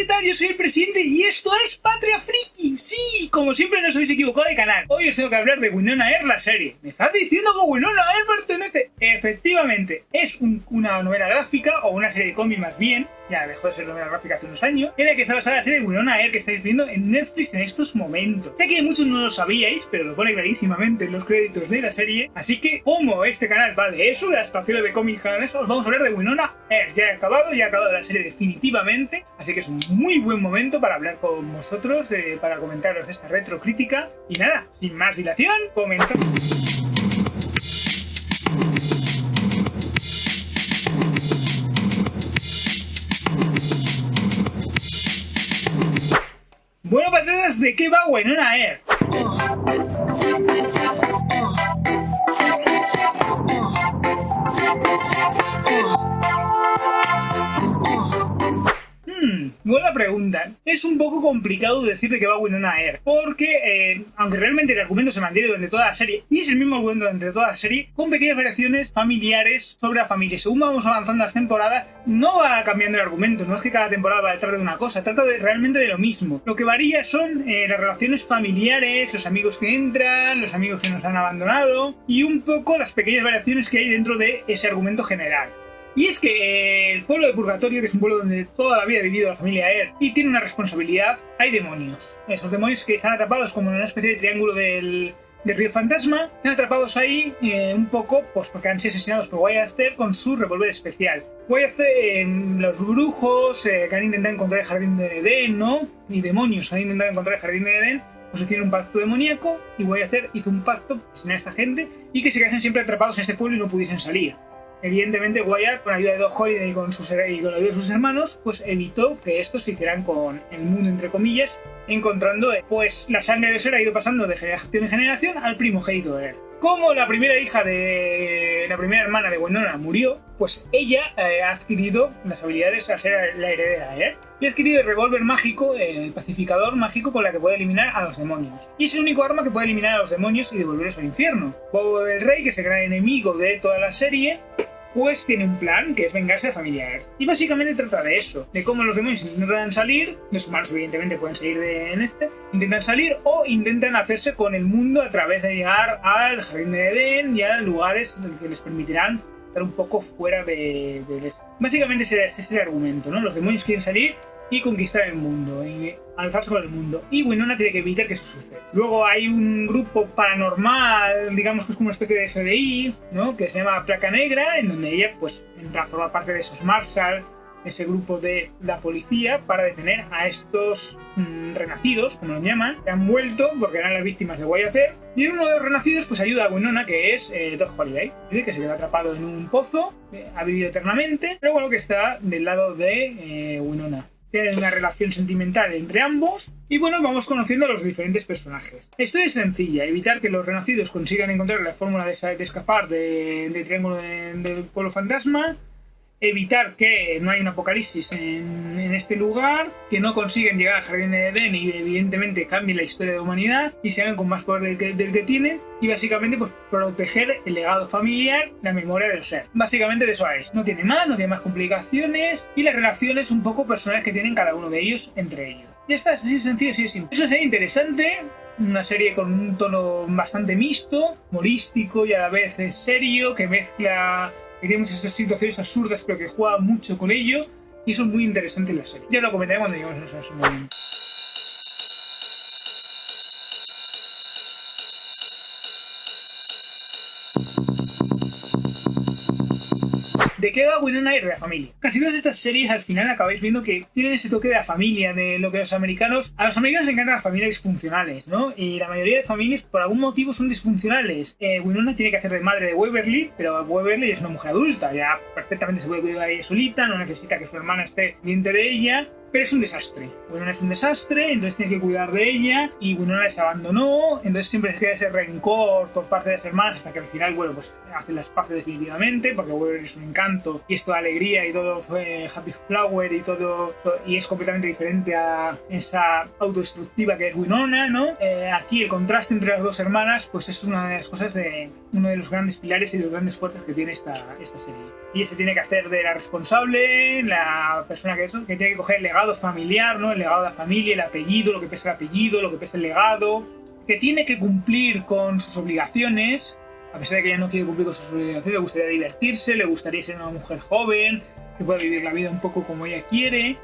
tal? Yo soy el presidente y esto es Patria Friki. Sí, como siempre no os habéis equivocado de canal. Hoy os tengo que hablar de Winona Earp, la serie. ¿Me estás diciendo que Winona Earp pertenece? Efectivamente, es una novela gráfica o una serie de cómics más bien. Ya dejó de ser novela gráfica hace unos años. En la que está basada la serie de Winona Earp que estáis viendo en Netflix en estos momentos. Sé que muchos no lo sabíais, pero lo pone clarísimamente en los créditos de la serie. Así que, como este canal va de eso, de las estaciones de cómics canales, os vamos a hablar de Winona Earp. Ya ha acabado la serie definitivamente. Así que es un muy buen momento para hablar con vosotros, para comentaros esta retrocrítica. Y nada, sin más dilación, comenzamos. Bueno, patriotas, ¿de qué va Winona Earp? Buena pregunta. Es un poco complicado decir de qué va Winona Earp, porque aunque realmente el argumento se mantiene durante toda la serie, y es el mismo argumento durante toda la serie, con pequeñas variaciones familiares sobre la familia. Según vamos avanzando las temporadas, no va cambiando el argumento, no es que cada temporada va a tratar de una cosa, trata realmente de lo mismo. Lo que varía son las relaciones familiares, los amigos que entran, los amigos que nos han abandonado, y un poco las pequeñas variaciones que hay dentro de ese argumento general. Y es que el pueblo de Purgatorio, que es un pueblo donde toda la vida ha vivido la familia Earp y tiene una responsabilidad, hay demonios. Esos demonios que están atrapados como en una especie de triángulo del río fantasma, están atrapados ahí un poco pues porque han sido asesinados por Wyatt Earp con su revólver especial. Wyatt Earp, los brujos que han intentado encontrar el jardín de Edén, ¿no? Y demonios que han intentado encontrar el jardín de Edén, pues hicieron un pacto demoníaco y Wyatt Earp hizo un pacto para asesinar a esta gente y que se quedasen siempre atrapados en este pueblo y no pudiesen salir. Evidentemente, Wyatt, con la ayuda de Doc Holliday y con la ayuda de sus hermanos, pues evitó que estos se hicieran con el mundo, entre comillas, encontrando, pues la sangre de Ser ha ido pasando de generación en generación al primogénito de él. Como la primera hermana de Winona murió, pues ella ha adquirido las habilidades a ser la heredera de él. Y ha adquirido el revólver mágico, el pacificador mágico con la que puede eliminar a los demonios. Y es el único arma que puede eliminar a los demonios y devolverlos al infierno. Bobo del Rey, que es el gran enemigo de toda la serie, pues tiene un plan que es vengarse de la familia Earp. Y básicamente trata de eso, de cómo los demonios intentan salir, los humanos evidentemente pueden salir intentan salir o intentan hacerse con el mundo a través de llegar al jardín de Edén y a lugares que les permitirán estar un poco fuera de eso. Básicamente ese es el argumento, ¿no? Los demonios quieren salir y conquistar el mundo, y alzarse con el mundo. Y Winona tiene que evitar que eso suceda. Luego hay un grupo paranormal, digamos que es como una especie de FBI, ¿no? Que se llama Placa Negra, en donde ella pues entra a formar parte de esos Marshall, ese grupo de la policía, para detener a estos renacidos, como los llaman, que han vuelto porque eran las víctimas de Wyatt Earp. Y uno de los renacidos pues ayuda a Winona, que es Doc Holliday, que se queda atrapado en un pozo, ha vivido eternamente, pero bueno, que está del lado de Winona. Tienen una relación sentimental entre ambos y bueno, vamos conociendo a los diferentes personajes. Esto es sencilla, evitar que los renacidos consigan encontrar la fórmula de escapar del triángulo del pueblo fantasma, evitar que no haya un apocalipsis en este lugar, que no consiguen llegar al jardín de Edén y evidentemente cambien la historia de la humanidad y se hagan con más poder del que tienen, y básicamente pues proteger el legado familiar, la memoria del ser. Básicamente de eso es, no tiene más complicaciones, y las relaciones un poco personales que tienen cada uno de ellos entre ellos. Ya está, es así sencillo, así de simple. Es una serie interesante, una serie con un tono bastante mixto, humorístico y a la vez es serio, que mezcla, que tiene muchas situaciones absurdas pero que juega mucho con ello, y eso es muy interesante en la serie. Ya lo comentaré cuando lleguemos a ese momento. ¿De qué va Winona Earp? De la familia. Casi todas estas series al final acabáis viendo que tienen ese toque de la familia, de lo que a los americanos les encantan las familias disfuncionales, ¿no? Y la mayoría de familias por algún motivo son disfuncionales. Winona tiene que hacer de madre de Waverly, pero Waverly es una mujer adulta, ya perfectamente se puede cuidar ella solita, no necesita que su hermana esté pendiente de ella. Pero es un desastre. Winona es un desastre, entonces tienes que cuidar de ella, y Winona les abandonó, entonces siempre se queda ese rencor por parte de las hermanas hasta que al final, bueno, pues hacen las paces definitivamente, porque Waverly es un encanto y es toda alegría y todo fue happy flower y todo, y es completamente diferente a esa autodestructiva que es Winona, ¿no? Aquí el contraste entre las dos hermanas pues es una de las cosas de uno de los grandes pilares y de los grandes fuerzas que tiene esta serie. Y se tiene que hacer de la responsable, la persona que tiene que coger el legado legado familiar, ¿no? El legado de la familia, el apellido, lo que pesa el apellido, lo que pesa el legado, que tiene que cumplir con sus obligaciones, a pesar de que ella no quiere cumplir con sus obligaciones, le gustaría divertirse, le gustaría ser una mujer joven, que pueda vivir la vida un poco como ella quiere.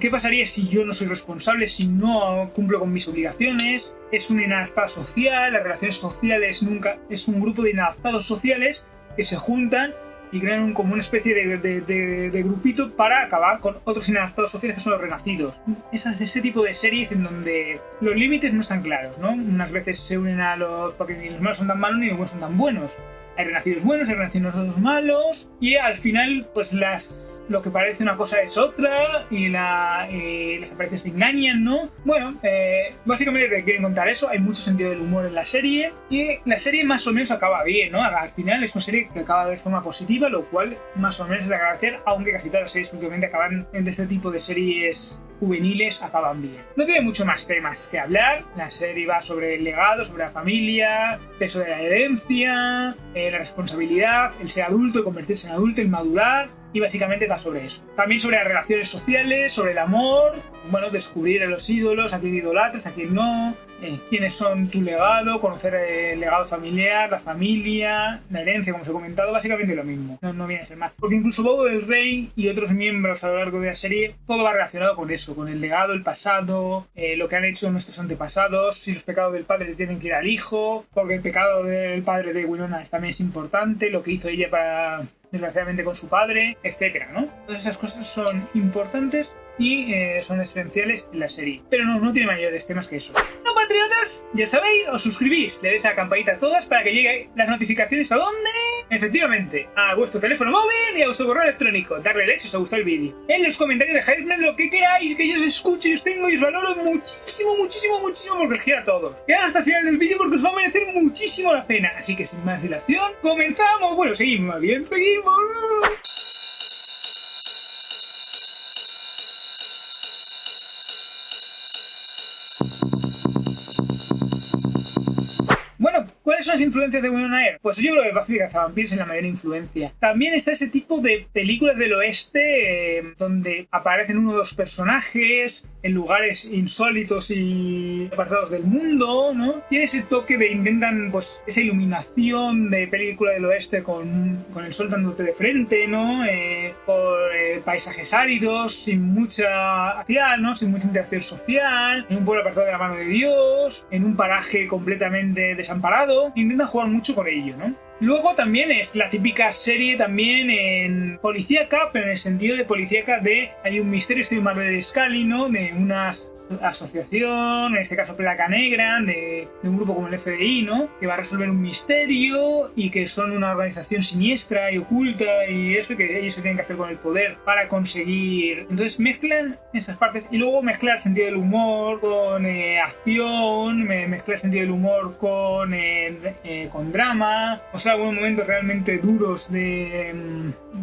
¿Qué pasaría si yo no soy responsable, si no cumplo con mis obligaciones? Es un inadaptado social, las relaciones sociales nunca... Es un grupo de inadaptados sociales que se juntan y crean como una especie de grupito para acabar con otros inadaptados sociales que son los renacidos. Ese tipo de series en donde los límites no están claros, ¿no? Unas veces se unen a los... porque ni los malos son tan malos ni los buenos son tan buenos. Hay renacidos buenos, hay renacidos malos, y al final pues lo que parece una cosa es otra y las apariencias se engañan, ¿no? Bueno, básicamente te quieren contar eso. Hay mucho sentido del humor en la serie y la serie más o menos acaba bien, ¿no? Al final es una serie que acaba de forma positiva, lo cual más o menos es de agradecer, aunque casi todas las series últimamente acaban de este tipo de series juveniles acaban bien. No tiene mucho más temas que hablar. La serie va sobre el legado, sobre la familia, peso de la herencia, la responsabilidad, el ser adulto, el convertirse en adulto, el madurar, y básicamente va sobre eso. También sobre las relaciones sociales, sobre el amor, bueno, descubrir a los ídolos, a quién idolatras, a quién no, quiénes son tu legado, conocer el legado familiar, la familia, la herencia, como os he comentado, básicamente lo mismo. No viene a ser más. Porque incluso Bobo del Rey y otros miembros a lo largo de la serie, todo va relacionado con eso, con el legado, el pasado, lo que han hecho nuestros antepasados, si los pecados del padre tienen que ir al hijo, porque el pecado del padre de Winona también es importante, lo que hizo ella desgraciadamente con su padre, etcétera, ¿no? Todas esas cosas son importantes y son esenciales en la serie. Pero no tiene mayores temas que eso. No, patriotas, ya sabéis, os suscribís, le dais a la campanita a todas para que lleguen las notificaciones. ¿A dónde? Efectivamente, a vuestro teléfono móvil y a vuestro correo electrónico. Darle like si os ha gustado el vídeo. En los comentarios dejadme lo que queráis, que yo os escucho y os tengo y os valoro muchísimo porque os quiero a todos. Quedad hasta el final del vídeo porque os va a merecer muchísimo la pena. Así que sin más dilación, comenzamos. Bueno, seguimos, bien, seguimos. Bueno, ¿cuáles son las influencias de Winona Earp? Pues yo creo que Buffy Cazavampiros es la mayor influencia. También está ese tipo de películas del oeste donde aparecen uno o dos personajes en lugares insólitos y apartados del mundo, ¿no? Tiene ese toque de intentan, pues, esa iluminación de película del oeste con el sol dándote de frente, ¿no? Con paisajes áridos, sin mucha acción, ¿no? Sin mucha interacción social, en un pueblo apartado de la mano de Dios, en un paraje completamente desamparado. Intentan jugar mucho con ello, ¿no? Luego también es la típica serie también en policíaca, pero en el sentido de policíaca de hay un misterio, estoy más de Scully, ¿no? De una asociación, en este caso Placa Negra, de un grupo como el FBI, ¿no? Que va a resolver un misterio y que son una organización siniestra y oculta y eso, que ellos se tienen que hacer con el poder para conseguir. Entonces mezclan esas partes y luego mezclar el sentido del humor con acción, mezclar el sentido del humor con drama, o sea, algunos momentos realmente duros de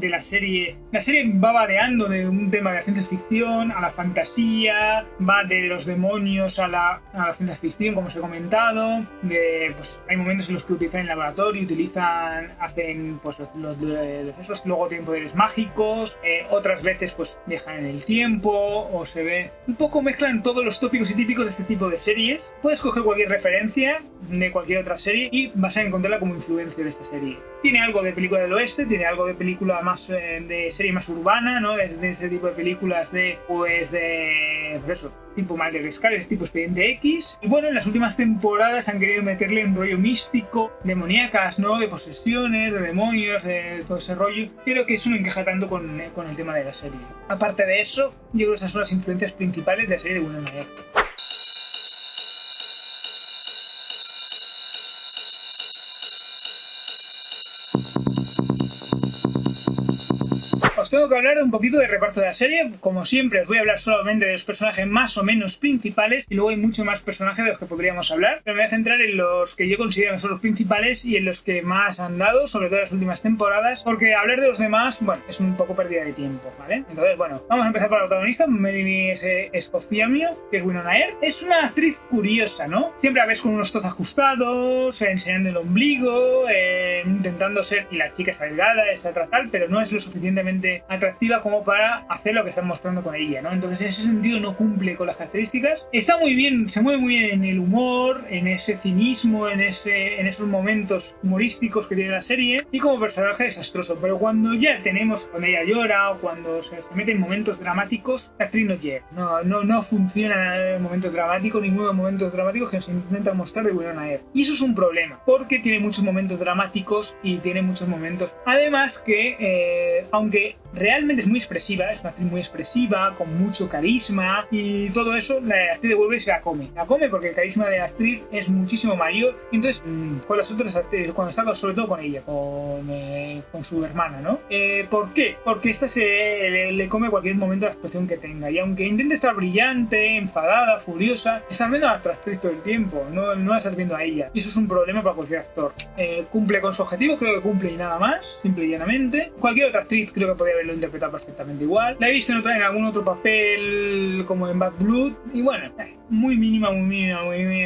la serie. La serie va variando de un tema de ciencia ficción a la fantasía, va de los demonios a la ciencia ficción, como os he comentado. Pues, hay momentos en los que utilizan el laboratorio, hacen pues, esos, luego tienen poderes mágicos, otras veces pues viajan en el tiempo, o se ve un poco, mezclan todos los tópicos y típicos de este tipo de series. Puedes coger cualquier referencia de cualquier otra serie y vas a encontrarla como influencia de esta serie. Tiene algo de película del oeste, tiene algo de película más de serie más urbana, ¿no? De ese tipo de películas pues eso, tipo Mulder Scully, tipo Expediente X. Y bueno, en las últimas temporadas han querido meterle un rollo místico, demoníacas, ¿no? De posesiones, de demonios, de todo ese rollo. Pero que eso no encaja tanto con el tema de la serie. Aparte de eso, yo creo que esas son las influencias principales de la serie de Winona Earp. Os tengo que hablar un poquito del reparto de la serie. Como siempre, os voy a hablar solamente de los personajes más o menos principales y luego hay mucho más personajes de los que podríamos hablar, pero me voy a centrar en los que yo considero que son los principales y en los que más han dado, sobre todo en las últimas temporadas, porque hablar de los demás, bueno, es un poco pérdida de tiempo, ¿vale? Entonces, bueno, vamos a empezar por la protagonista, Melanie Escociamio, que es Winona Earp. Es una actriz curiosa, ¿no? Siempre la ves con unos tozos ajustados, enseñando el ombligo, intentando ser, y la chica es delgada, es tal, pero no es lo suficientemente suficientemente atractiva como para hacer lo que están mostrando con ella, ¿no? Entonces en ese sentido no cumple con las características. Está muy bien, se mueve muy bien en el humor, en ese cinismo, en esos momentos humorísticos que tiene la serie, y como personaje desastroso, pero cuando ella llora o cuando se mete en momentos dramáticos, la actriz no llega, no funciona en momentos dramáticos, ninguno de los momentos dramáticos que se intenta mostrar de Winona Earp, y eso es un problema, porque tiene muchos momentos dramáticos y tiene muchos momentos, además que aunque realmente es muy expresiva, es una actriz muy expresiva, con mucho carisma y todo eso, la actriz de Wolverine se la come porque el carisma de la actriz es muchísimo mayor, y entonces con las otras actrices, cuando está sobre todo con ella, con su hermana, ¿no? ¿Por qué? Porque esta le come cualquier momento la expresión que tenga, y aunque intente estar brillante, enfadada, furiosa, está viendo a la otra actriz todo el tiempo, no la está viendo a ella, y eso es un problema para cualquier actor. Cumple con su objetivo, creo que cumple y nada más, simple y llanamente. Cualquier otra actriz creo que podría haberlo interpretado perfectamente igual. La he visto en algún otro papel como en Bad Blood, y bueno, muy mínima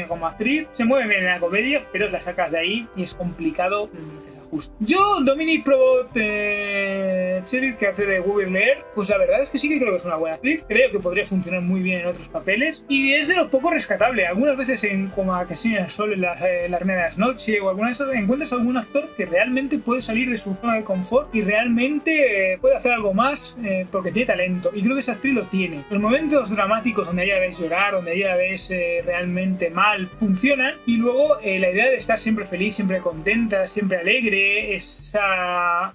como actriz. Se mueve bien en la comedia, pero la sacas de ahí y es complicado que se ajuste. Yo, Dominic Probot, Cheryl, que hace de Wolverine Lair, pues la verdad es que sí que creo que es una buena actriz. Creo que podría funcionar muy bien en otros papeles y es de lo poco rescatable. Algunas veces como a Casino del Sol en la Reina de las Noches o alguna de esas, encuentras algún actor que realmente puede salir de su zona de confort y realmente puede hacer algo más porque tiene talento, y creo que esa actriz lo tiene. Los momentos dramáticos donde ella la ves llorar, donde ella la ves realmente mal, funcionan, y luego la idea de estar siempre feliz, siempre contenta, siempre alegre, esa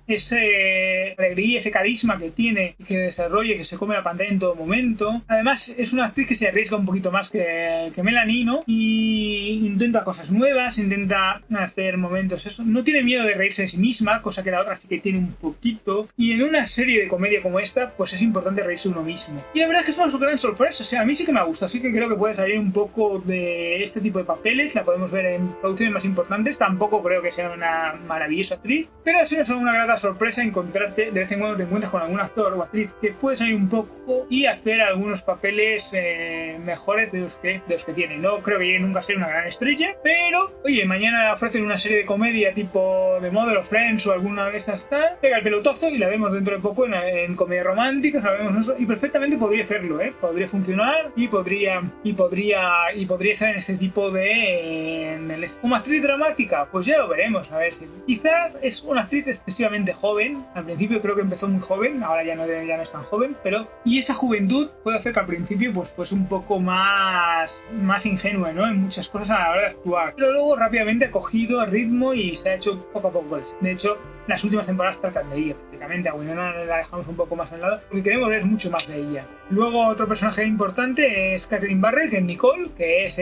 alegría, ese carisma que tiene y que desarrolla, que se come la pantalla en todo momento. Además es una actriz que se arriesga un poquito más que Melanie, ¿no? Y intenta cosas nuevas, intenta hacer momentos eso. No tiene miedo de reírse de sí misma, cosa que la otra sí que tiene un poquito, y en una serie de comedia como esta pues es importante reírse uno mismo, y la verdad es que es una gran sorpresa. O sea, a mí sí que me gusta, así que creo que puede salir un poco de este tipo de papeles. La podemos ver en producciones más importantes. Tampoco creo que sea una maravillosa actriz, pero sí es una grata sorpresa encontrarte, de vez en cuando te encuentras con algún actor o actriz que puede salir un poco y hacer algunos papeles mejores de los que tiene. No creo que llegue nunca a ser una gran estrella, pero oye, mañana ofrecen una serie de comedia tipo The Mother of Friends o alguna de esas tal, pega el pelotazo y la vemos dentro de poco en comedia romántica, sabemos eso, y perfectamente podría hacerlo, podría funcionar y podría estar en este tipo de como actriz dramática. Pues ya lo veremos, a ver si quizás es una actriz excesivamente joven. Al principio creo que empezó muy joven, ahora ya no es tan joven, y esa juventud puede hacer que al principio pues un poco más ingenua, ¿no? En muchas cosas a la hora de actuar, pero luego rápidamente ha cogido el ritmo y se ha hecho poco a poco. De hecho, las últimas temporadas tratan de ella prácticamente. A Winona la dejamos un poco más al lado porque queremos ver mucho más de ella. Luego otro personaje importante es Catherine Barrett, que es Nicole, que es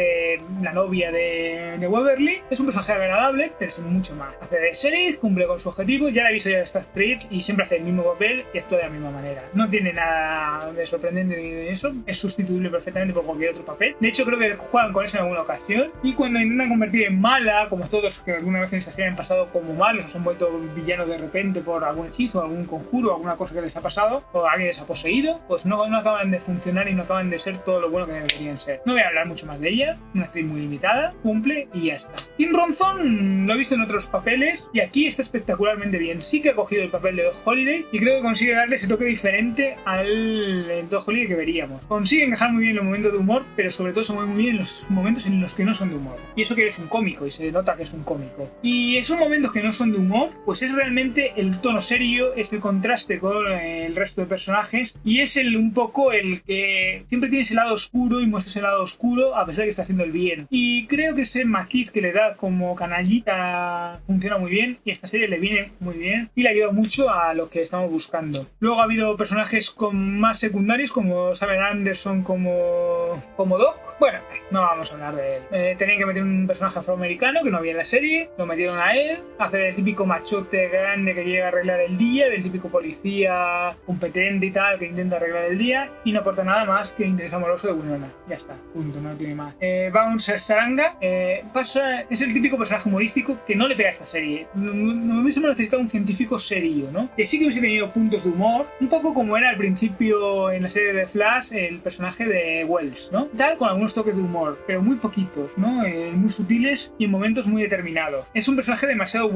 la novia de Waverly. Es un personaje agradable, pero es mucho más. Hace de sheriff, cumple con su objetivo. Ya la he visto ya esta actriz y siempre hace el mismo papel y actúa de la misma manera. No tiene nada de sorprendente ni de eso. Es sustituible perfectamente por cualquier otro papel. De hecho, creo que juegan con eso en alguna ocasión. Y cuando intentan convertir en mala, como todos que alguna vez se han pasado como malos o se han vuelto villanos de repente por algún hechizo, algún conjuro, alguna cosa que les ha pasado o alguien les ha poseído, pues no acaban de funcionar y no acaban de ser todo lo bueno que deberían ser. No voy a hablar mucho más de ella, una actriz muy limitada, cumple y ya está. Tim Ronson lo he visto en otros papeles y aquí está espectacularmente bien. Sí que ha cogido el papel de Doc Holiday y creo que consigue darle ese toque diferente al Doc Holiday que veríamos. Consigue encajar muy bien los momentos de humor, pero sobre todo se mueve muy bien en los momentos en los que no son de humor. Y eso que es un cómico y se nota que es un cómico. Y esos momentos que no son de humor, pues es realmente el tono serio, es el contraste con el resto de personajes y es un poco el que siempre tiene ese lado oscuro y muestra ese lado oscuro a pesar de que está haciendo el bien. Y creo que ese matiz que le da como canallita funciona muy bien y esta serie le viene muy bien y le ayuda mucho a lo que estamos buscando. Luego ha habido personajes más secundarios como Samuel Anderson como Doc. Bueno, no vamos a hablar de él. Tenían que meter un personaje afroamericano que no había en la serie, lo metieron a él, hace del típico machote grande que llega a arreglar el día, del típico policía competente y tal que intenta arreglar el día y no aporta nada más que interés amoroso de Winona. Ya está, punto, no tiene más. Bouncer Saranga es el típico personaje humorístico que no le pega a esta serie. No hubiésemos necesitado un científico serio, ¿no? Que sí que hubiese tenido puntos de humor, un poco como era al principio en la serie de Flash el personaje de Wells, ¿no? Tal, con algunos algunos toques de humor, pero muy poquitos, ¿no? Muy sutiles y en momentos muy determinados. Es un personaje demasiado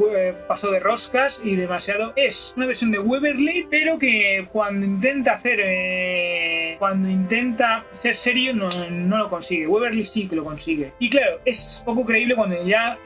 pasado de roscas y demasiado... Es una versión de Waverly, pero que cuando intenta ser serio no lo consigue. Waverly sí que lo consigue. Y claro, es poco creíble cuando ya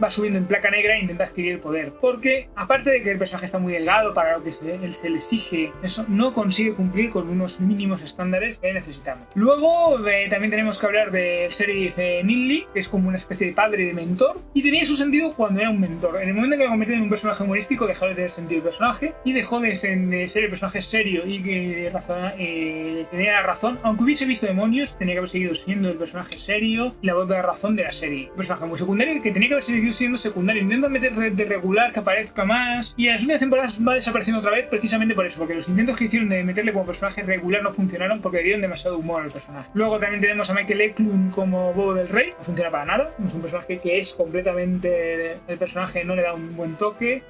va subiendo en placa negra e intenta adquirir el poder. Porque, aparte de que el personaje está muy delgado para lo que se le exige, eso no consigue cumplir con unos mínimos estándares que necesitamos. Luego también tenemos que hablar de Sheriff Ninley, que es como una especie de padre y de mentor, y tenía su sentido cuando era un mentor. En el momento en que lo convirtió en un personaje humorístico, dejó de tener sentido el personaje y dejó de ser el personaje serio y que tenía la razón. Aunque hubiese visto demonios, tenía que haber seguido siendo el personaje serio y la voz de la razón de la serie. Un personaje muy secundario que tenía que haber seguido siendo secundario. Intenta meter de regular que aparezca más, y en las últimas temporadas va desapareciendo otra vez precisamente por eso, porque los intentos que hicieron de meterle como personaje regular no funcionaron porque dieron demasiado humor al personaje. Luego también tenemos a Michael Eklund como Bobo del Rey. No funciona para nada. Es un personaje que es completamente... El personaje no le da un buen toque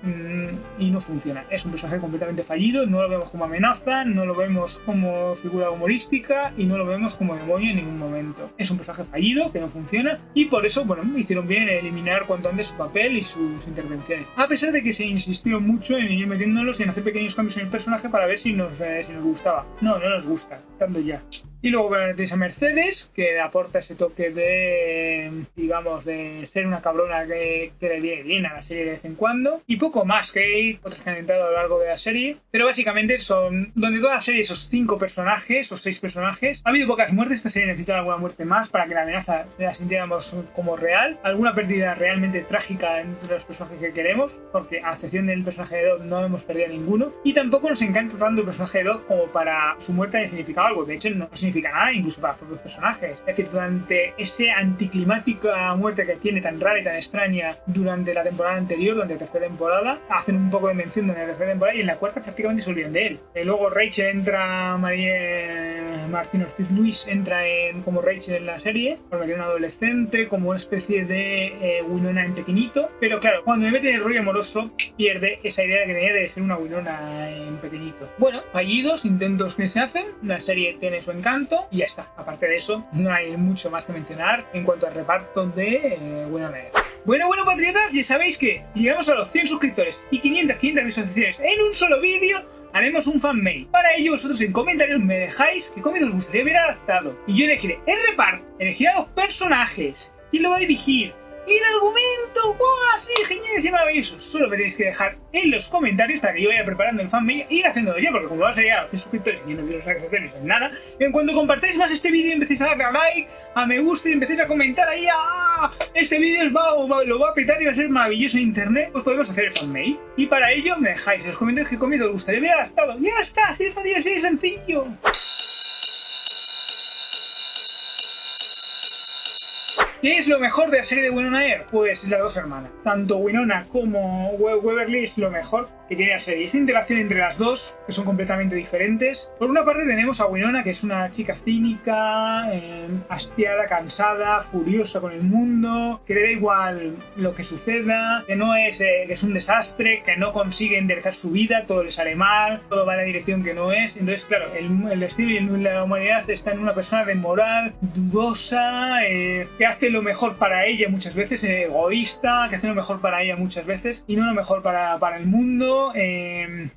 y no funciona. Es un personaje completamente fallido. No lo vemos como amenaza, no lo vemos como figura humorística y no lo vemos como demonio en ningún momento. Es un personaje fallido que no funciona y por eso, bueno, hicieron bien en eliminar cuanto antes su papel y sus intervenciones. A pesar de que se insistió mucho en ir metiéndolos y en hacer pequeños cambios en el personaje para ver si nos gustaba. No nos gusta, tanto ya. Y luego tenéis a Mercedes, que aporta ese toque de, digamos, de ser una cabrona que le viene bien a la serie de vez en cuando. Y poco más, que hay otros que han entrado a lo largo de la serie. Pero básicamente son, donde toda la serie, esos 5 personajes, o 6 personajes, ha habido pocas muertes. Esta serie necesita alguna muerte más para que la amenaza la sintiéramos como real. Alguna pérdida realmente trágica entre los personajes que queremos, porque a excepción del personaje de Dodd no hemos perdido ninguno. Y tampoco nos encanta tanto el personaje de Dodd como para su muerte haya significado algo. De hecho, no significa nada, incluso para los propios personajes. Es decir, durante ese anticlimática muerte que tiene tan rara y tan extraña durante la temporada anterior, durante la tercera temporada, hacen un poco de mención durante la tercera temporada y en la cuarta prácticamente se olvidan de él. Luego Rachel entra, Martin Ortiz Luis entra como Rachel en la serie, porque era un adolescente, como una especie de Winona en pequeñito, pero claro, cuando me meten en el rollo amoroso, pierde esa idea que tenía de ser una Winona en pequeñito. Bueno, fallidos, intentos que se hacen, la serie tiene su encanto y ya está. Aparte de eso, no hay mucho más que mencionar en cuanto al reparto de Winona Earp. Bueno, patriotas, ya sabéis que si llegamos a los 100 suscriptores y 500 visualizaciones en un solo vídeo, haremos un fanmail. Para ello, vosotros en comentarios me dejáis qué cómic os gustaría ver adaptado. Y yo elegiré el reparto, elegiré a los personajes, quién lo va a dirigir, y el argumento. ¡Wow! Sí, genial y maravilloso. Solo me tenéis que dejar en los comentarios para que yo vaya preparando el fanmail e ir haciéndolo yo, porque como vas a llegar a los 100 suscriptores y no quiero suscriptores en nada, en cuanto compartáis más este vídeo, empecéis a darle a like, a me gusta y empecéis a comentar ahí, este vídeo lo va a petar y va a ser maravilloso en internet, pues podemos hacer el fanmail. Y para ello me dejáis en los comentarios qué cómic os gustaría ver adaptado. ¡Ya está! Así de fácil, así de sencillo. ¿Qué es lo mejor de la serie de Winona Earp? Pues las dos hermanas. Tanto Winona como Waverly es lo mejor que tiene la serie. Esa interacción entre las dos, que son completamente diferentes. Por una parte tenemos a Winona, que es una chica cínica, hastiada, cansada, furiosa con el mundo, que le da igual lo que suceda, que no es, que es un desastre, que no consigue enderezar su vida, todo le sale mal, todo va en la dirección que no es. Entonces, claro, el destino y la humanidad está en una persona de moral dudosa, que hace lo mejor para ella muchas veces, egoísta, que hace lo mejor para ella muchas veces y no lo mejor para el mundo.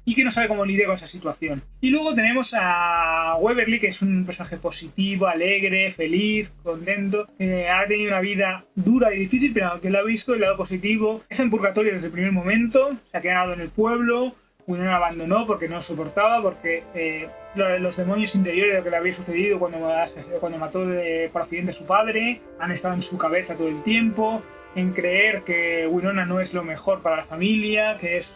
Y que no sabe cómo lidiar con esa situación. Y luego tenemos a Waverly, que es un personaje positivo, alegre, feliz, contento, que ha tenido una vida dura y difícil, pero que lo ha visto el lado positivo. Está en purgatorio desde el primer momento, se ha quedado en el pueblo, Winona abandonó porque no soportaba, porque los demonios interiores de lo que le había sucedido cuando mató por accidente a su padre han estado en su cabeza todo el tiempo, en creer que Winona no es lo mejor para la familia, que es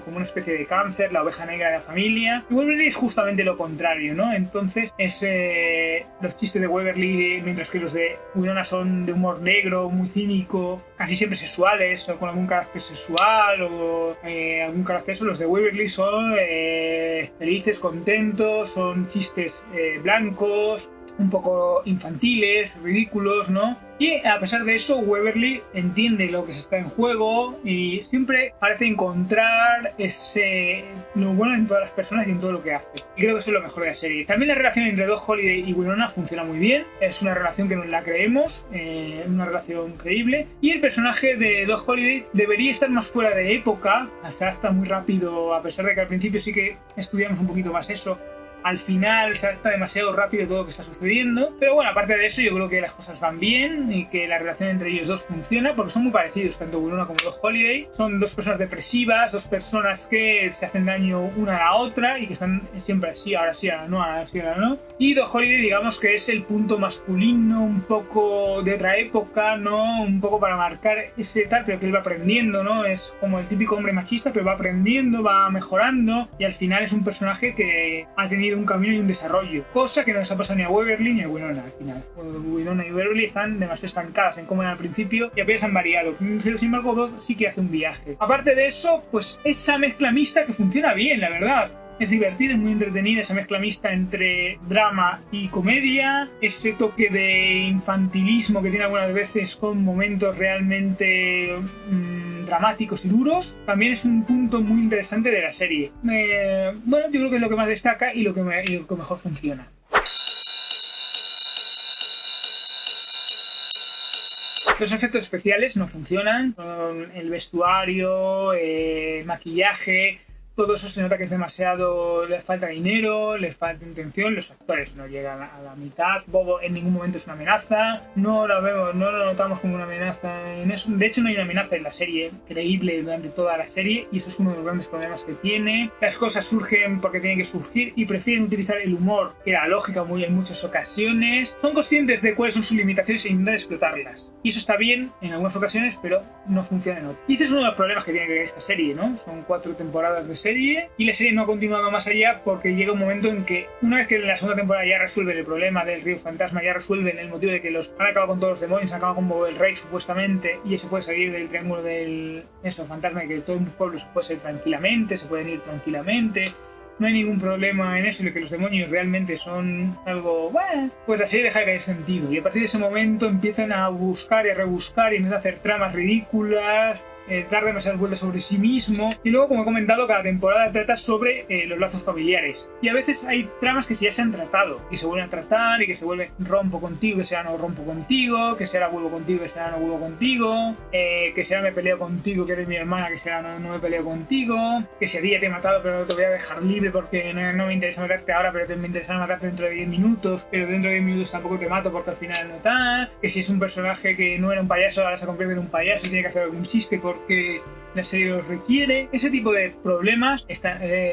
como una especie de cáncer, la oveja negra de la familia. Y Waverly es justamente lo contrario, ¿no? Entonces los chistes de Waverly, mientras que los de Winona son de humor negro, muy cínico, casi siempre sexuales, o con algún carácter sexual o algún carácter eso, los de Waverly son felices, contentos, son chistes blancos, un poco infantiles, ridículos, ¿no? Y a pesar de eso, Waverly entiende lo que se está en juego y siempre parece encontrar lo bueno en todas las personas y en todo lo que hace. Y creo que eso es lo mejor de la serie. También la relación entre Doc Holliday y Winona funciona muy bien. Es una relación que nos la creemos, una relación creíble. Y el personaje de Doc Holliday debería estar más fuera de época. Se adapta muy rápido, a pesar de que al principio sí que estudiamos un poquito más eso. Al final se adapta demasiado rápido todo lo que está sucediendo. Pero bueno, aparte de eso, yo creo que las cosas van bien y que la relación entre ellos dos funciona porque son muy parecidos, tanto Winona como Doc Holliday. Son dos personas depresivas, dos personas que se hacen daño una a la otra y que están siempre así, ahora sí, ahora no, ahora sí, ahora no. Y Doc Holliday, digamos que es el punto masculino, un poco de otra época, ¿no? Un poco para marcar ese tal, pero que él va aprendiendo, ¿no? Es como el típico hombre machista, pero va aprendiendo, va mejorando y al final es un personaje que ha tenido un camino y un desarrollo, cosa que no les ha pasado ni a Waverly ni a Winona al final. Winona y Waverly están demasiado estancadas en cómo eran al principio y apenas han variado, pero sin embargo Doc sí que hace un viaje. Aparte de eso, pues esa mezcla mixta que funciona bien, la verdad. Es divertida, es muy entretenida esa mezcla mixta entre drama y comedia, ese toque de infantilismo que tiene algunas veces con momentos realmente dramáticos y duros, también es un punto muy interesante de la serie. Bueno, yo creo que es lo que más destaca y lo que mejor funciona. Los efectos especiales no funcionan, el vestuario, el maquillaje, todo eso se nota que es demasiado, les falta dinero, les falta intención, los actores no llegan a la mitad, Bobo en ningún momento es una amenaza, no lo notamos como una amenaza en eso, de hecho no hay una amenaza en la serie creíble durante toda la serie y eso es uno de los grandes problemas que tiene, las cosas surgen porque tienen que surgir y prefieren utilizar el humor, que era lógica en muchas ocasiones, son conscientes de cuáles son sus limitaciones e intentan explotarlas. Y eso está bien en algunas ocasiones, pero no funciona en otras. Y este es uno de los problemas que tiene esta serie, ¿no? Son 4 temporadas de serie y la serie no ha continuado más allá porque llega un momento en que, una vez que en la segunda temporada ya resuelven el problema del río fantasma, ya resuelven el motivo de que han acabado con todos los demonios, han acabado con Bobo el Rey supuestamente, y ese puede salir del triángulo del fantasma y que todo el pueblo se puede salir tranquilamente, se pueden ir tranquilamente. No hay ningún problema en eso y que los demonios realmente son algo, bueno, pues la serie deja de caer sentido y a partir de ese momento empiezan a buscar y a rebuscar y empiezan a hacer tramas ridículas, dar demasiadas vueltas sobre sí mismo y luego, como he comentado, cada temporada trata sobre los lazos familiares y a veces hay tramas que ya se han tratado y se vuelven a tratar y que se vuelve rompo contigo, que sea no rompo contigo, que sea vuelvo contigo, que sea no vuelvo contigo, que sea me peleo contigo, que eres mi hermana, que sea no me peleo contigo, que si a ti ya te he matado pero no te voy a dejar libre porque no me interesa matarte ahora pero me interesa matarte dentro de 10 minutos, pero dentro de 10 minutos tampoco te mato porque al final no tal, que si es un personaje que no era un payaso ahora se convierte en un payaso y tiene que hacer algún chiste porque la serie los requiere. Ese tipo de problemas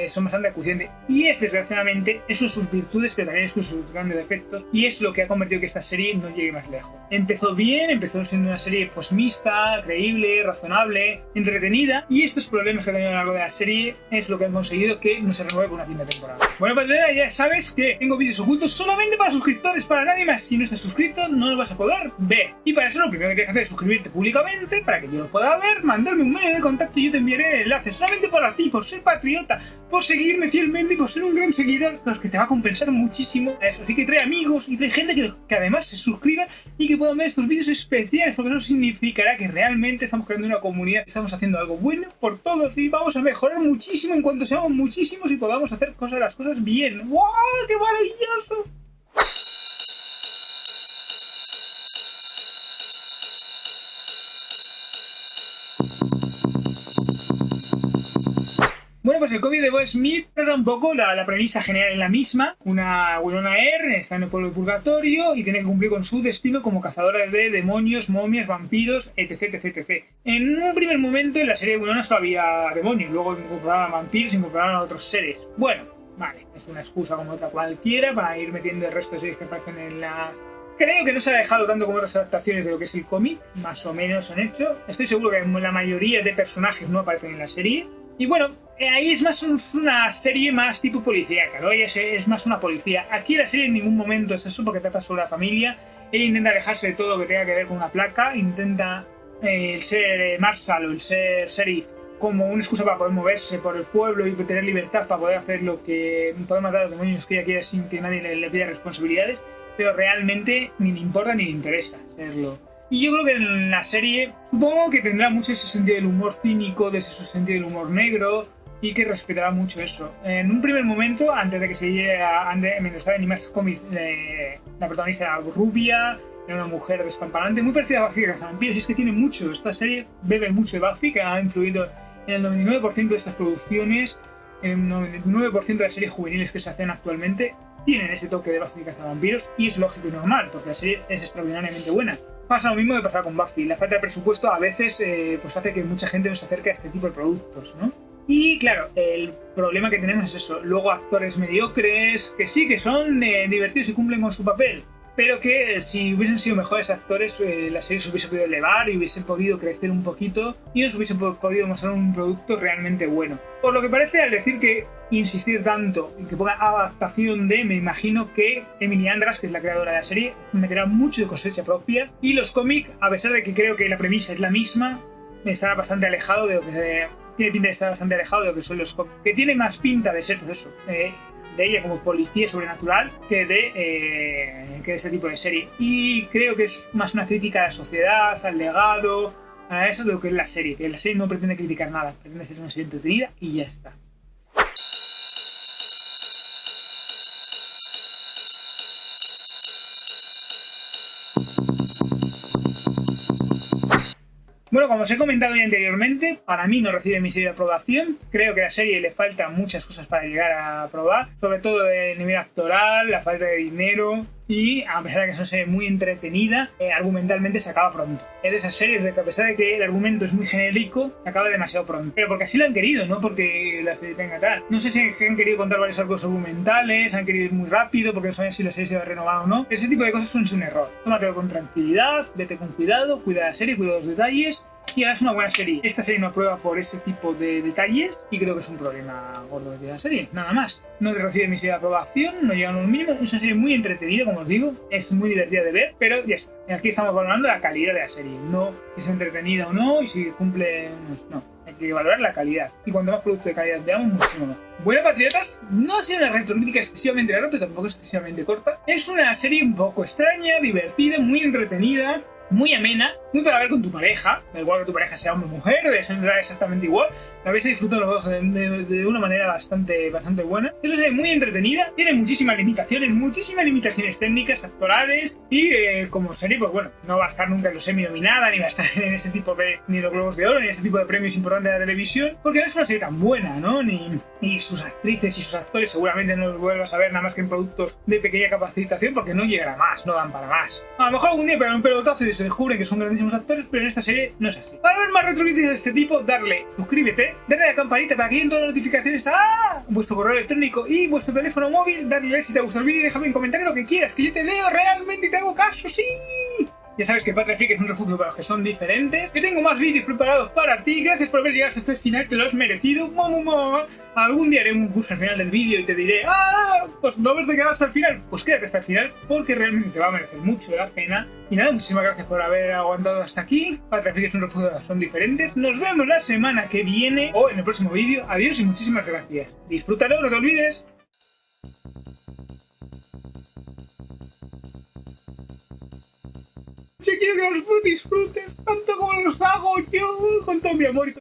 son bastante acuciantes y desgraciadamente eso sus virtudes pero también es sus grandes defectos y es lo que ha convertido que esta serie no llegue más lejos. Empezó bien, empezó siendo una serie pues mixta, creíble, razonable, entretenida y estos problemas que ha tenido a lo largo de la serie es lo que han conseguido que no se renueve por una quinta temporada. Bueno, pues ya sabes que tengo vídeos ocultos solamente para suscriptores, para nadie más. Si no estás suscrito no lo vas a poder ver y para eso lo primero que tienes que hacer es suscribirte públicamente para que yo lo pueda ver, mandarme un mail de contacto y yo te enviaré el enlace solamente para ti, por ser patriota, por seguirme fielmente y por ser un gran seguidor, los que te va a compensar muchísimo a eso. Así que trae amigos y trae gente que además se suscriba y que puedan ver estos vídeos especiales, porque eso significará que realmente estamos creando una comunidad, estamos haciendo algo bueno por todos y vamos a mejorar muchísimo en cuanto seamos muchísimos y podamos hacer las cosas bien. ¡Wow! ¡Qué maravilloso! Bueno, pues el cómic de Bo Smith trata un poco la premisa general en la misma. Una Winona Earp está en el pueblo de Purgatorio y tiene que cumplir con su destino como cazadora de demonios, momias, vampiros, etc. En un primer momento en la serie de Winona solo había demonios, luego incorporaban vampiros, incorporaban a otros seres. Bueno, vale, es una excusa como otra cualquiera para ir metiendo el resto de series que aparecen en las... Creo que no se ha dejado tanto como otras adaptaciones de lo que es el cómic, más o menos han hecho. Estoy seguro que la mayoría de personajes no aparecen en la serie. Y bueno, ahí es más una serie más tipo policíaca, ¿no? Es más una policía. Aquí la serie en ningún momento es eso porque trata sobre la familia. Ella intenta alejarse de todo lo que tenga que ver con una placa, intenta el ser Marshal o el ser sheriff como una excusa para poder moverse por el pueblo y tener libertad para poder hacer lo que... poder matar a los demonios que ella quiera sin que nadie le pida responsabilidades, pero realmente ni le importa ni le interesa hacerlo. Y yo creo que en la serie supongo que tendrá mucho ese sentido del humor cínico, de ese sentido del humor negro, y que respetará mucho eso. En un primer momento, antes de que se llegue mientras estaba en Image Comics, la protagonista era rubia, era una mujer despampanante, muy parecida a Buffy Cazavampiros, y es que tiene mucho, esta serie bebe mucho de Buffy, que ha influido en el 99% de estas producciones, en el 99% de las series juveniles que se hacen actualmente, tienen ese toque de Buffy Cazavampiros, y es lógico y normal, porque la serie es extraordinariamente buena. Pasa lo mismo que pasa con Buffy, la falta de presupuesto a veces pues hace que mucha gente no se acerque a este tipo de productos, ¿no? Y claro, el problema que tenemos es eso. Luego actores mediocres, que sí, que son divertidos y cumplen con su papel, pero que si hubiesen sido mejores actores, la serie se hubiese podido elevar y hubiesen podido crecer un poquito y nos hubiesen podido mostrar un producto realmente bueno. Por lo que parece, al decir que insistir tanto en que ponga adaptación de, me imagino que Emily Andras, que es la creadora de la serie, meterá mucho de cosecha propia, y los cómics, a pesar de que creo que la premisa es la misma, estará bastante alejado de lo que tiene pinta de estar bastante alejado de lo que son los cómics, que tiene más pinta de ser pues eso, de ella como policía sobrenatural que de ese tipo de serie. Y creo que es más una crítica a la sociedad, al legado, a eso de lo que es la serie, que la serie no pretende criticar nada, pretende ser una serie entretenida y ya está. Bueno, como os he comentado ya anteriormente, para mí no recibe mi serie de aprobación. Creo que a la serie le faltan muchas cosas para llegar a aprobar, sobre todo el nivel actoral, la falta de dinero, y a pesar de que es una serie muy entretenida, argumentalmente se acaba pronto. Es de esas series de que a pesar de que el argumento es muy genérico, se acaba demasiado pronto. Pero porque así lo han querido, no porque la serie tenga tal. No sé si han querido contar varios arcos argumentales, han querido ir muy rápido porque no saben si la serie se va a renovar o no. Ese tipo de cosas son un error. Tómatelo con tranquilidad, vete con cuidado, cuida la serie, cuida los detalles, y ahora es una buena serie. Esta serie no aprueba por ese tipo de detalles y creo que es un problema gordo de la serie, nada más. No recibe mi serie de aprobación, no llega a los mínimos, es una serie muy entretenida, como os digo, es muy divertida de ver, pero ya está. Aquí estamos valorando la calidad de la serie, no si es entretenida o no y si cumple... no, hay que valorar la calidad. Y cuanto más producto de calidad veamos, muchísimo más. Bueno, patriotas, no ha sido una retrocrítica excesivamente larga, pero tampoco excesivamente corta. Es una serie un poco extraña, divertida, muy entretenida, muy amena, muy para ver con tu pareja, da igual que tu pareja sea hombre o mujer, da exactamente igual, la vais a disfrutar los dos de una manera bastante buena. Es una serie muy entretenida, tiene muchísimas limitaciones técnicas, actorales, y como serie, pues bueno, no va a estar nunca en los Emmy nominada, ni va a estar en este tipo de, ni en los Globos de Oro, ni en este tipo de premios importantes de la televisión, porque no es una serie tan buena, ¿no? Ni sus actrices y sus actores seguramente no los vuelvas a ver nada más que en productos de pequeña capacitación, porque no llegará más, no dan para más. A lo mejor algún día pegan un pelotazo y se descubre que son grandísimos actores, pero en esta serie no es así. Para ver más retrocríticas de este tipo, suscríbete, darle a la campanita para que lleguen todas las notificaciones a vuestro correo electrónico y vuestro teléfono móvil, darle like si te gusta el vídeo y déjame en comentarios lo que quieras, que yo te leo realmente y te hago caso, ¡sí! Ya sabes que Patria Freak es un refugio para los que son diferentes, que tengo más vídeos preparados para ti, gracias por haber llegado hasta este final, te lo has merecido. Algún día haré un curso al final del vídeo y te diré, pues no haberte quedado hasta el final, pues quédate hasta el final, porque realmente te va a merecer mucho la pena. Y nada, muchísimas gracias por haber aguantado hasta aquí. Patria Freak es un refugio para los que son diferentes. Nos vemos la semana que viene o en el próximo vídeo. Adiós y muchísimas gracias. Disfrútalo, no te olvides. Yo quiero que los disfrutes tanto como los hago yo, con todo mi amor.